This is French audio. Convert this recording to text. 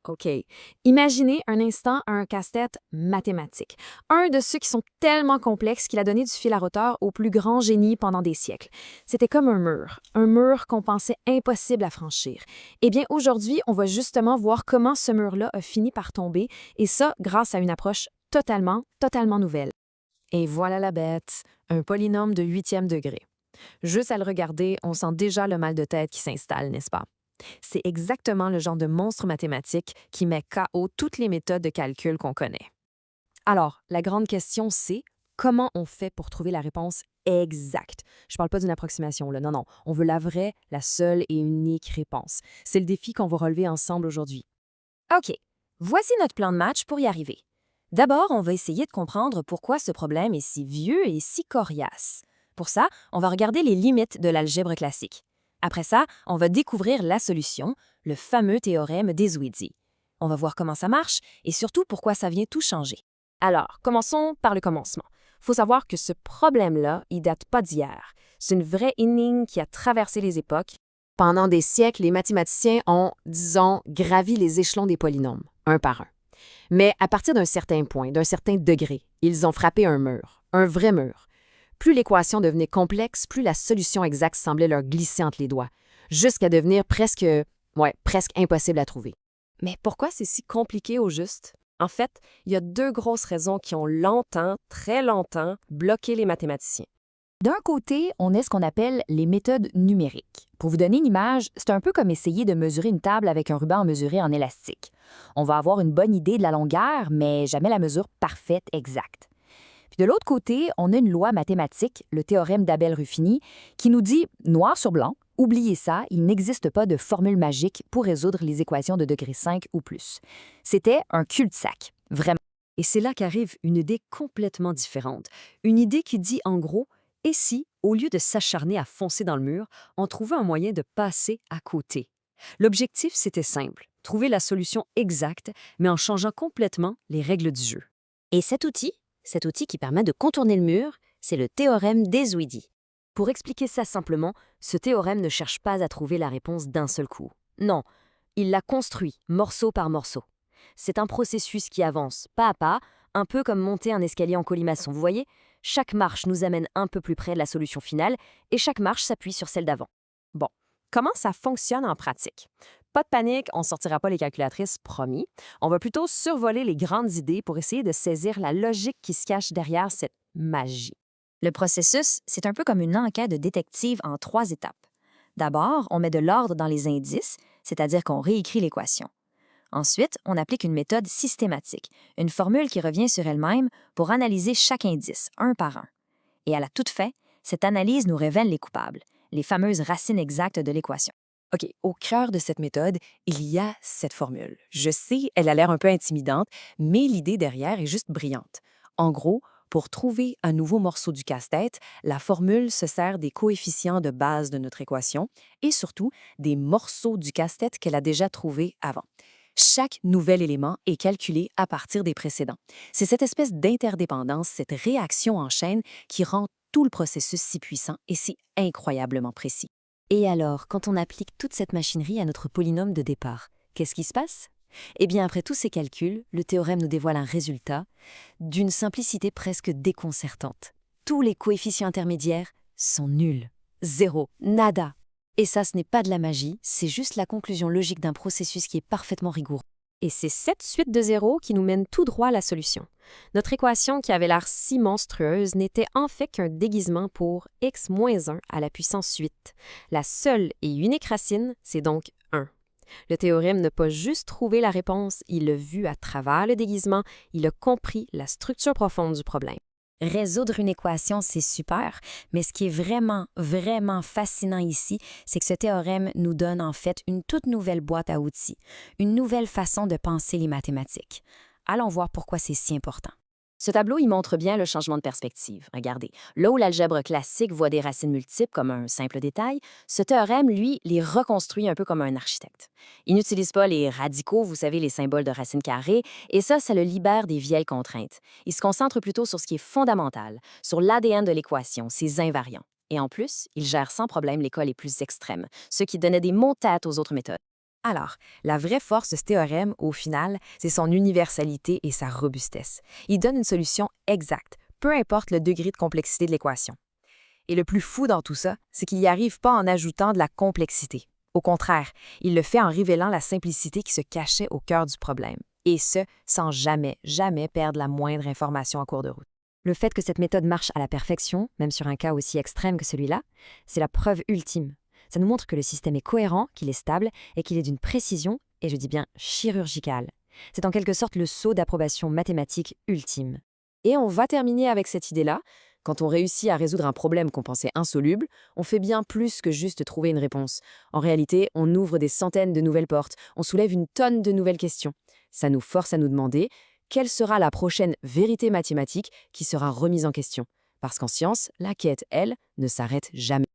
OK. Imaginez un instant un casse-tête mathématique. Un de ceux qui sont tellement complexes qu'il a donné du fil à retordre au plus grand génie pendant des siècles. C'était comme un mur qu'on pensait impossible à franchir. Eh bien, aujourd'hui, on va justement voir comment ce mur-là a fini par tomber, et ça grâce à une approche totalement nouvelle. Et voilà la bête, un polynôme de huitième degré. Juste à le regarder, on sent déjà le mal de tête qui s'installe, n'est-ce pas? C'est exactement le genre de monstre mathématique qui met KO toutes les méthodes de calcul qu'on connaît. Alors, la grande question, c'est comment on fait pour trouver la réponse exacte? Je parle pas d'une approximation, là. Non, non. On veut la vraie, la seule et unique réponse. C'est le défi qu'on va relever ensemble aujourd'hui. OK, voici notre plan de match pour y arriver. D'abord, on va essayer de comprendre pourquoi ce problème est si vieux et si coriace. Pour ça, on va regarder les limites de l'algèbre classique. Après ça, on va découvrir la solution, le fameux théorème d'Ezouidi. On va voir comment ça marche et surtout pourquoi ça vient tout changer. Alors, commençons par le commencement. Faut savoir que ce problème-là, il date pas d'hier. C'est une vraie énigme qui a traversé les époques. Pendant des siècles, les mathématiciens ont, disons, gravi les échelons des polynômes, un par un. Mais à partir d'un certain point, d'un certain degré, ils ont frappé un mur, un vrai mur. Plus l'équation devenait complexe, plus la solution exacte semblait leur glisser entre les doigts, jusqu'à devenir presque impossible à trouver. Mais pourquoi c'est si compliqué au juste? En fait, il y a deux grosses raisons qui ont longtemps, très longtemps, bloqué les mathématiciens. D'un côté, on a ce qu'on appelle les méthodes numériques. Pour vous donner une image, c'est un peu comme essayer de mesurer une table avec un ruban mesuré en élastique. On va avoir une bonne idée de la longueur, mais jamais la mesure parfaite exacte. Puis de l'autre côté, on a une loi mathématique, le théorème d'Abel-Ruffini, qui nous dit, noir sur blanc, oubliez ça, il n'existe pas de formule magique pour résoudre les équations de degré 5 ou plus. C'était un cul-de-sac, vraiment. Et c'est là qu'arrive une idée complètement différente. Une idée qui dit en gros, et si, au lieu de s'acharner à foncer dans le mur, on trouvait un moyen de passer à côté? L'objectif, c'était simple, trouver la solution exacte, mais en changeant complètement les règles du jeu. Et cet outil qui permet de contourner le mur, c'est le théorème d'Ezouidi. Pour expliquer ça simplement, ce théorème ne cherche pas à trouver la réponse d'un seul coup. Non, il la construit morceau par morceau. C'est un processus qui avance pas à pas, un peu comme monter un escalier en colimaçon, vous voyez? Chaque marche nous amène un peu plus près de la solution finale et chaque marche s'appuie sur celle d'avant. Bon, comment ça fonctionne en pratique? Pas de panique, on ne sortira pas les calculatrices, promis. On va plutôt survoler les grandes idées pour essayer de saisir la logique qui se cache derrière cette magie. Le processus, c'est un peu comme une enquête de détective en 3 étapes. D'abord, on met de l'ordre dans les indices, c'est-à-dire qu'on réécrit l'équation. Ensuite, on applique une méthode systématique, une formule qui revient sur elle-même pour analyser chaque indice, un par un. Et à la toute fin, cette analyse nous révèle les coupables, les fameuses racines exactes de l'équation. OK, au cœur de cette méthode, il y a cette formule. Je sais, elle a l'air un peu intimidante, mais l'idée derrière est juste brillante. En gros, pour trouver un nouveau morceau du casse-tête, la formule se sert des coefficients de base de notre équation et surtout des morceaux du casse-tête qu'elle a déjà trouvés avant. Chaque nouvel élément est calculé à partir des précédents. C'est cette espèce d'interdépendance, cette réaction en chaîne qui rend tout le processus si puissant et si incroyablement précis. Et alors, quand on applique toute cette machinerie à notre polynôme de départ, qu'est-ce qui se passe? Eh bien, après tous ces calculs, le théorème nous dévoile un résultat d'une simplicité presque déconcertante. Tous les coefficients intermédiaires sont nuls. Zéro, nada. Et ça, ce n'est pas de la magie, c'est juste la conclusion logique d'un processus qui est parfaitement rigoureux. Et c'est cette suite de zéros qui nous mène tout droit à la solution. Notre équation qui avait l'air si monstrueuse n'était en fait qu'un déguisement pour x-1 à la puissance 8. La seule et unique racine, c'est donc 1. Le théorème n'a pas juste trouvé la réponse, il l'a vu à travers le déguisement, il a compris la structure profonde du problème. Résoudre une équation, c'est super, mais ce qui est vraiment fascinant ici, c'est que ce théorème nous donne en fait une toute nouvelle boîte à outils, une nouvelle façon de penser les mathématiques. Allons voir pourquoi c'est si important. Ce tableau, il montre bien le changement de perspective. Regardez, là où l'algèbre classique voit des racines multiples comme un simple détail, ce théorème, lui, les reconstruit un peu comme un architecte. Il n'utilise pas les radicaux, vous savez, les symboles de racines carrées, et ça le libère des vieilles contraintes. Il se concentre plutôt sur ce qui est fondamental, sur l'ADN de l'équation, ses invariants. Et en plus, il gère sans problème les cas les plus extrêmes, ceux qui donnaient des maux de tête aux autres méthodes. Alors, la vraie force de ce théorème, au final, c'est son universalité et sa robustesse. Il donne une solution exacte, peu importe le degré de complexité de l'équation. Et le plus fou dans tout ça, c'est qu'il n'y arrive pas en ajoutant de la complexité. Au contraire, il le fait en révélant la simplicité qui se cachait au cœur du problème. Et ce, sans jamais, jamais perdre la moindre information en cours de route. Le fait que cette méthode marche à la perfection, même sur un cas aussi extrême que celui-là, c'est la preuve ultime. Ça nous montre que le système est cohérent, qu'il est stable et qu'il est d'une précision, et je dis bien chirurgicale. C'est en quelque sorte le sceau d'approbation mathématique ultime. Et on va terminer avec cette idée-là. Quand on réussit à résoudre un problème qu'on pensait insoluble, on fait bien plus que juste trouver une réponse. En réalité, on ouvre des centaines de nouvelles portes, on soulève une tonne de nouvelles questions. Ça nous force à nous demander quelle sera la prochaine vérité mathématique qui sera remise en question. Parce qu'en science, la quête, elle, ne s'arrête jamais.